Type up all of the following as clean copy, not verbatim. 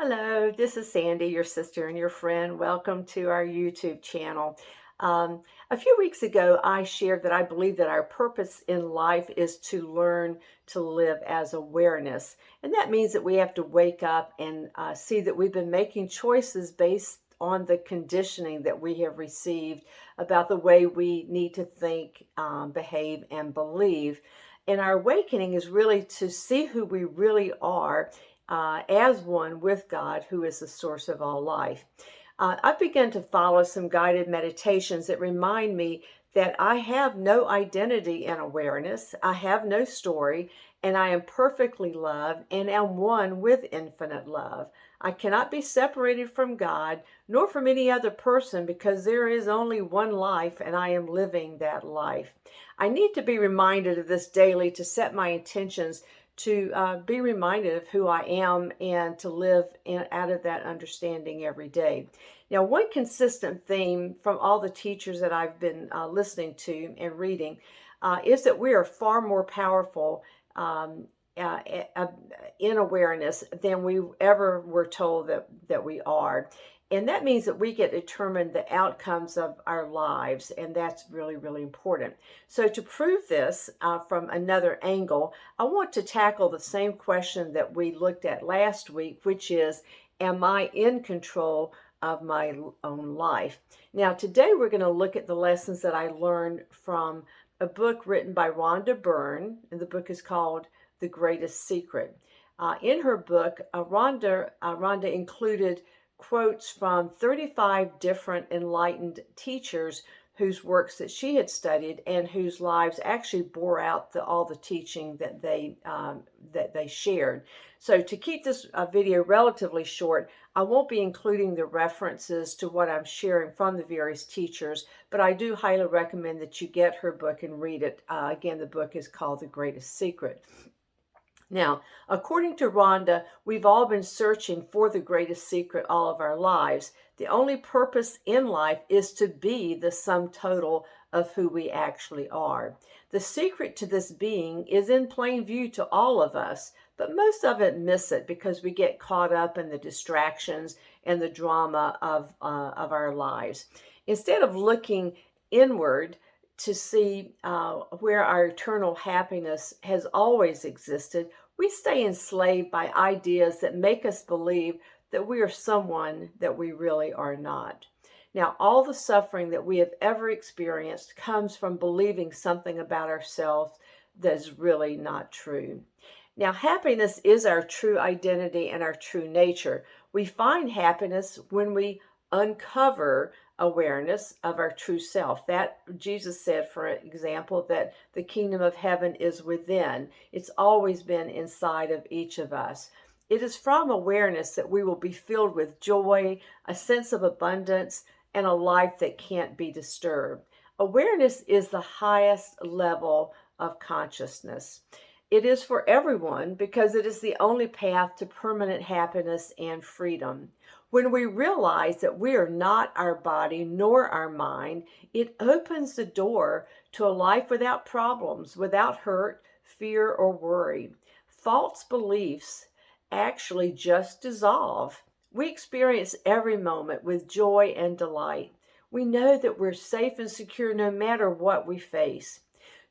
Hello, this is Sandy, your sister and your friend. Welcome to our YouTube channel. Um, a few weeks ago, I shared that I believe that our purpose in life is to learn to live as awareness. And that means that we have to wake up and see that we've been making choices based on the conditioning that we have received about the way we need to think, behave, and believe. And our awakening is really to see who we really are as one with God, who is the source of all life. I've begun to follow some guided meditations that remind me that I have no identity in awareness, I have no story, and I am perfectly loved and am one with infinite love. I cannot be separated from God nor from any other person because there is only one life and I am living that life. I need to be reminded of this daily to set my intentions to be reminded of who I am and to live out of that understanding every day. Now, one consistent theme from all the teachers that I've been listening to and reading is that we are far more powerful uh, uh, in awareness than we ever were told that we are. And that means that we get to determine the outcomes of our lives, and that's really, really important. So, to prove this from another angle, I want to tackle the same question that we looked at last week, which is, am I in control of my own life? Now, today we're going to look at the lessons that I learned from a book written by Rhonda Byrne, and the book is called The Greatest Secret. In her book, Rhonda included quotes from 35 different enlightened teachers whose works that she had studied and whose lives actually bore out all the teaching that they shared. So to keep this video relatively short, I won't be including the references to what I'm sharing from the various teachers, but I do highly recommend that you get her book and read it. Again, the book is called The Greatest Secret. Now, according to Rhonda, we've all been searching for the greatest secret all of our lives. The only purpose in life is to be the sum total of who we actually are. The secret to this being is in plain view to all of us, but most of it miss it because we get caught up in the distractions and the drama of our lives. Instead of looking inward, to see where our eternal happiness has always existed, we stay enslaved by ideas that make us believe that we are someone that we really are not. Now, all the suffering that we have ever experienced comes from believing something about ourselves that is really not true. Now, happiness is our true identity and our true nature. We find happiness when we uncover awareness of our true self. That Jesus said, for example, that the kingdom of heaven is within. It's always been inside of each of us. It is from awareness that we will be filled with joy, a sense of abundance, and a life that can't be disturbed. Awareness is the highest level of consciousness. It is for everyone because it is the only path to permanent happiness and freedom. When we realize that we are not our body nor our mind, it opens the door to a life without problems, without hurt, fear, or worry. False beliefs actually just dissolve. We experience every moment with joy and delight. We know that we're safe and secure no matter what we face.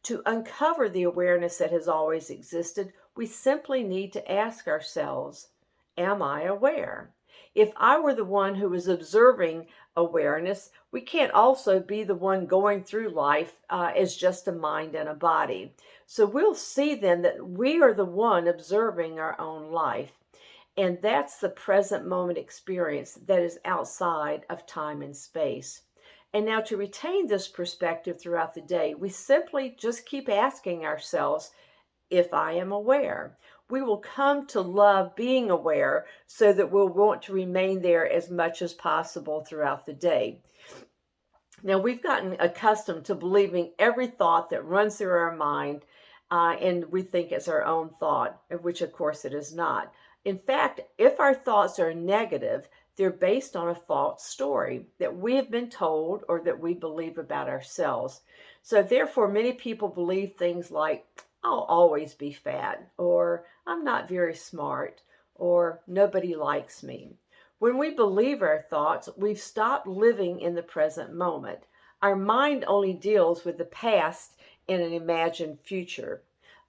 To uncover the awareness that has always existed, we simply need to ask ourselves, am I aware? If I were the one who was observing awareness, we can't also be the one going through life as just a mind and a body. So we'll see then that we are the one observing our own life. And that's the present moment experience that is outside of time and space. And now, to retain this perspective throughout the day, we simply just keep asking ourselves, if I am aware. We will come to love being aware so that we'll want to remain there as much as possible throughout the day. Now, we've gotten accustomed to believing every thought that runs through our mind, and we think it's our own thought, which of course it is not. In fact, if our thoughts are negative, they're based on a false story that we have been told or that we believe about ourselves. So, therefore, many people believe things like, I'll always be fat, or I'm not very smart, or nobody likes me. When we believe our thoughts, we've stopped living in the present moment. Our mind only deals with the past and an imagined future.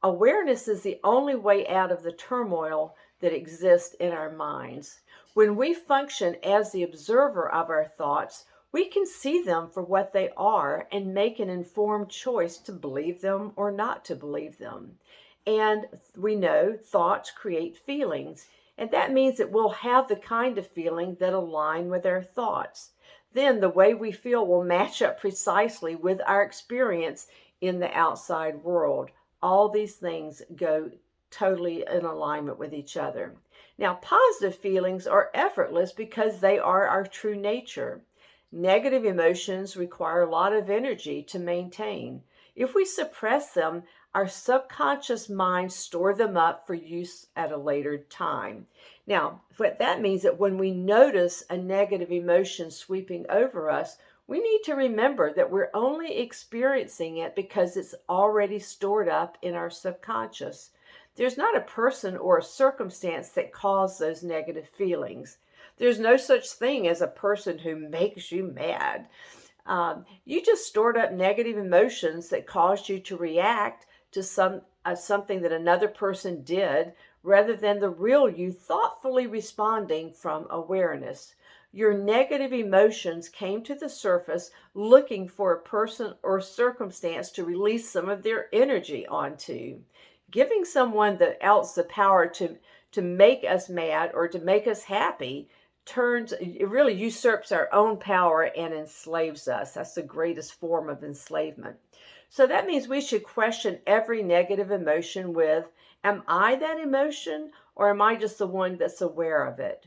Awareness is the only way out of the turmoil that exists in our minds. When we function as the observer of our thoughts, we can see them for what they are and make an informed choice to believe them or not to believe them. And we know thoughts create feelings, and that means that we'll have the kind of feeling that align with our thoughts. Then the way we feel will match up precisely with our experience in the outside world. All these things go totally in alignment with each other. Now, positive feelings are effortless because they are our true nature. Negative emotions require a lot of energy to maintain. If we suppress them, our subconscious minds store them up for use at a later time. Now, what that means that when we notice a negative emotion sweeping over us, we need to remember that we're only experiencing it because it's already stored up in our subconscious. There's not a person or a circumstance that caused those negative feelings. There's no such thing as a person who makes you mad. You just stored up negative emotions that caused you to react to something that another person did rather than the real you thoughtfully responding from awareness. Your negative emotions came to the surface looking for a person or circumstance to release some of their energy onto. Giving someone else the power to make us mad or to make us happy it really usurps our own power and enslaves us. That's the greatest form of enslavement. So that means we should question every negative emotion with, am I that emotion or am I just the one that's aware of it?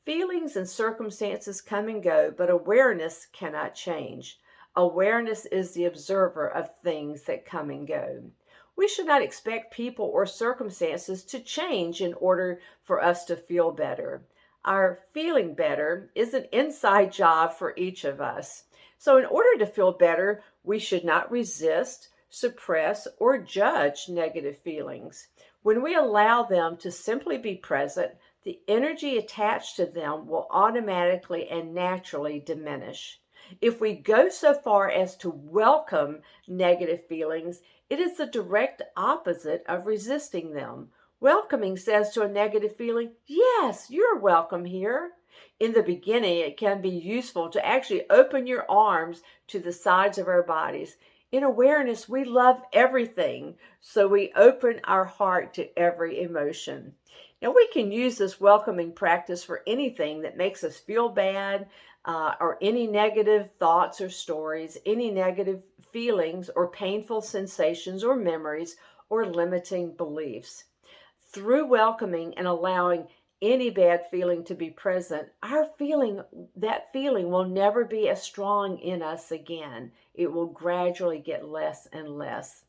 Feelings and circumstances come and go, but awareness cannot change. Awareness is the observer of things that come and go. We should not expect people or circumstances to change in order for us to feel better. Our feeling better is an inside job for each of us. So in order to feel better, we should not resist, suppress, or judge negative feelings. When we allow them to simply be present, the energy attached to them will automatically and naturally diminish. If we go so far as to welcome negative feelings, it is the direct opposite of resisting them. Welcoming says to a negative feeling, yes, you're welcome here. In the beginning, it can be useful to actually open your arms to the sides of our bodies. In awareness, we love everything, so we open our heart to every emotion. Now, we can use this welcoming practice for anything that makes us feel bad, or any negative thoughts or stories, any negative feelings or painful sensations or memories or limiting beliefs. Through welcoming and allowing any bad feeling to be present, that feeling will never be as strong in us again. It will gradually get less and less.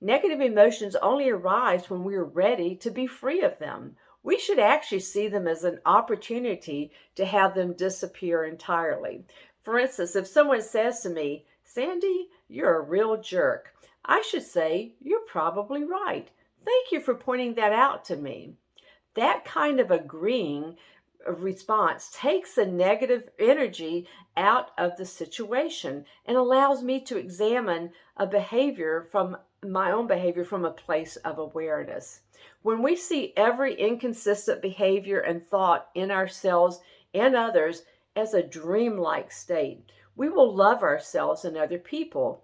Negative emotions only arise when we are ready to be free of them. We should actually see them as an opportunity to have them disappear entirely. For instance, if someone says to me, Sandy, you're a real jerk, I should say, you're probably right. Thank you for pointing that out to me. That kind of agreeing response takes the negative energy out of the situation and allows me to examine my own behavior from a place of awareness. When we see every inconsistent behavior and thought in ourselves and others as a dreamlike state, we will love ourselves and other people.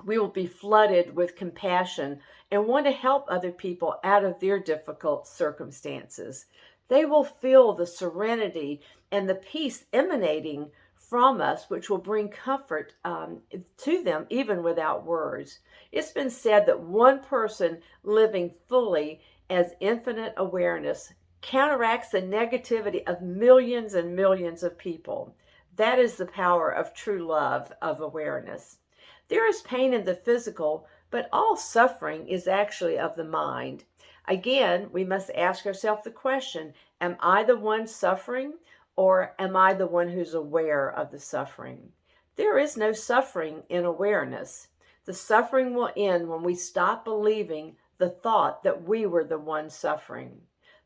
We will be flooded with compassion and want to help other people out of their difficult circumstances. They will feel the serenity and the peace emanating from us, which will bring comfort to them even without words. It's been said that one person living fully as infinite awareness counteracts the negativity of millions and millions of people. That is the power of true love of awareness. There is pain in the physical, but all suffering is actually of the mind. Again, we must ask ourselves the question, am I the one suffering, or am I the one who's aware of the suffering? There is no suffering in awareness. The suffering will end when we stop believing the thought that we were the one suffering.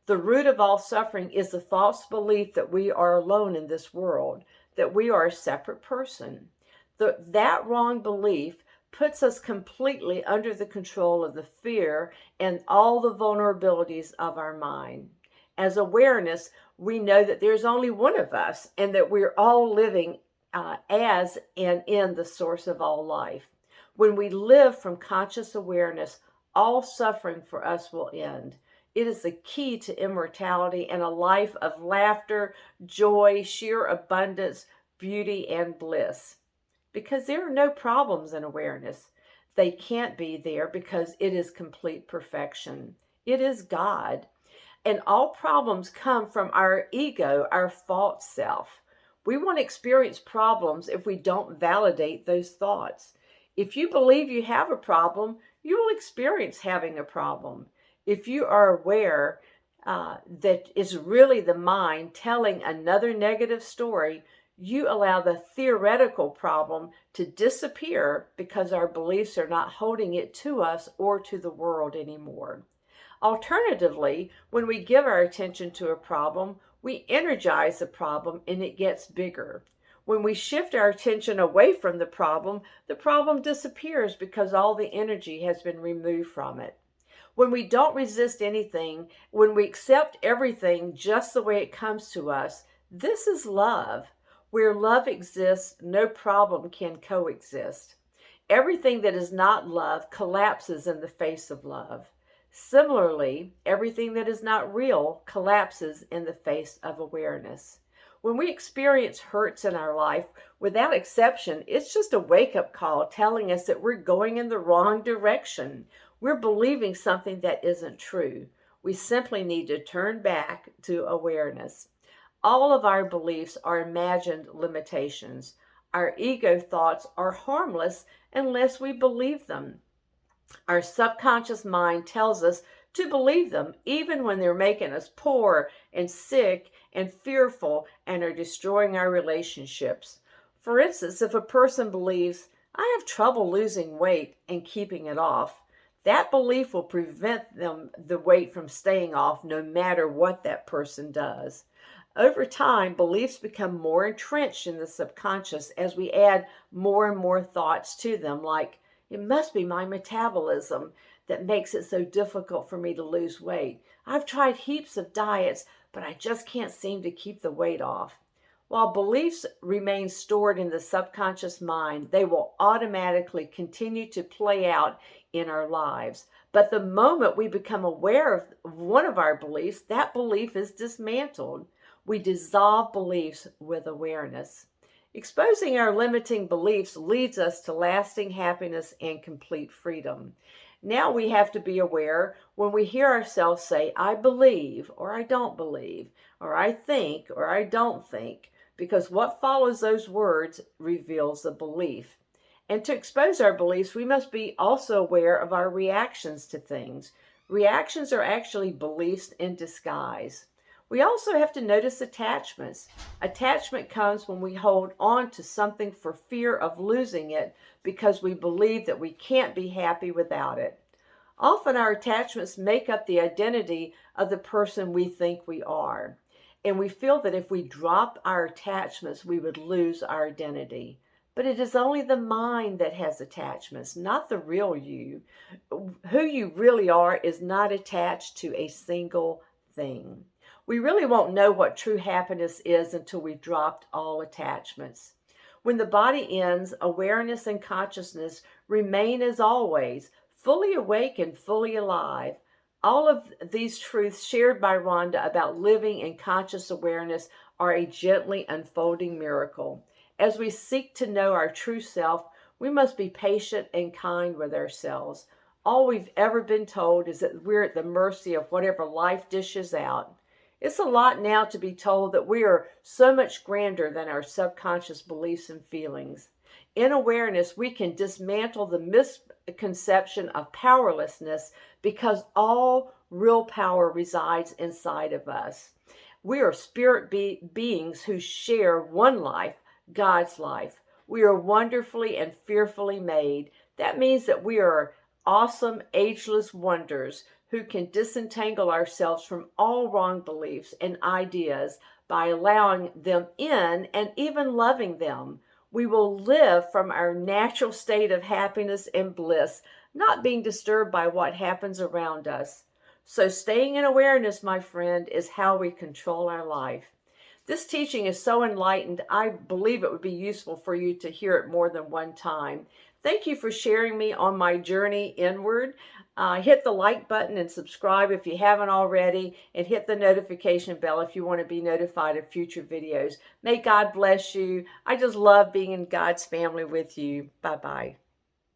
The root of all suffering is the false belief that we are alone in this world, that we are a separate person. That wrong belief puts us completely under the control of the fear and all the vulnerabilities of our mind. As awareness, we know that there's only one of us and that we're all living as and in the source of all life. When we live from conscious awareness, all suffering for us will end. It is the key to immortality and a life of laughter, joy, sheer abundance, beauty, and bliss. Because there are no problems in awareness. They can't be there because it is complete perfection. It is God. And all problems come from our ego, our false self. We won't experience problems if we don't validate those thoughts. If you believe you have a problem, you will experience having a problem. If you are aware that it's really the mind telling another negative story, you allow the theoretical problem to disappear because our beliefs are not holding it to us or to the world anymore. Alternatively, when we give our attention to a problem, we energize the problem and it gets bigger. When we shift our attention away from the problem disappears because all the energy has been removed from it. When we don't resist anything, when we accept everything just the way it comes to us, this is love. Where love exists, no problem can coexist. Everything that is not love collapses in the face of love. Similarly, everything that is not real collapses in the face of awareness. When we experience hurts in our life, without exception, it's just a wake-up call telling us that we're going in the wrong direction. We're believing something that isn't true. We simply need to turn back to awareness. All of our beliefs are imagined limitations. Our ego thoughts are harmless unless we believe them. Our subconscious mind tells us to believe them even when they're making us poor and sick and fearful and are destroying our relationships. For instance, if a person believes, I have trouble losing weight and keeping it off, that belief will prevent the weight from staying off no matter what that person does. Over time, beliefs become more entrenched in the subconscious as we add more and more thoughts to them, like, it must be my metabolism that makes it so difficult for me to lose weight. I've tried heaps of diets, but I just can't seem to keep the weight off. While beliefs remain stored in the subconscious mind, they will automatically continue to play out in our lives. But the moment we become aware of one of our beliefs, that belief is dismantled. We dissolve beliefs with awareness. Exposing our limiting beliefs leads us to lasting happiness and complete freedom. Now we have to be aware when we hear ourselves say, I believe, or I don't believe, or I think, or I don't think, because what follows those words reveals the belief. And to expose our beliefs, we must be also aware of our reactions to things. Reactions are actually beliefs in disguise. We also have to notice attachments. Attachment comes when we hold on to something for fear of losing it because we believe that we can't be happy without it. Often our attachments make up the identity of the person we think we are. And we feel that if we drop our attachments, we would lose our identity. But it is only the mind that has attachments, not the real you. Who you really are is not attached to a single thing. We really won't know what true happiness is until we've dropped all attachments. When the body ends, awareness and consciousness remain as always, fully awake and fully alive. All of these truths shared by Rhonda about living in conscious awareness are a gently unfolding miracle. As we seek to know our true self, we must be patient and kind with ourselves. All we've ever been told is that we're at the mercy of whatever life dishes out. It's a lot now to be told that we are so much grander than our subconscious beliefs and feelings. In awareness, we can dismantle the misconception of powerlessness because all real power resides inside of us. We are spirit beings who share one life, God's life. We are wonderfully and fearfully made. That means that we are awesome, ageless wonders who can disentangle ourselves from all wrong beliefs and ideas by allowing them in and even loving them. We will live from our natural state of happiness and bliss, not being disturbed by what happens around us. So, staying in awareness, my friend, is how we control our life. This teaching is so enlightened, I believe it would be useful for you to hear it more than one time. Thank you for sharing me on my journey inward. Hit the like button and subscribe if you haven't already, and hit the notification bell if you want to be notified of future videos. May God bless you. I just love being in God's family with you. Bye-bye.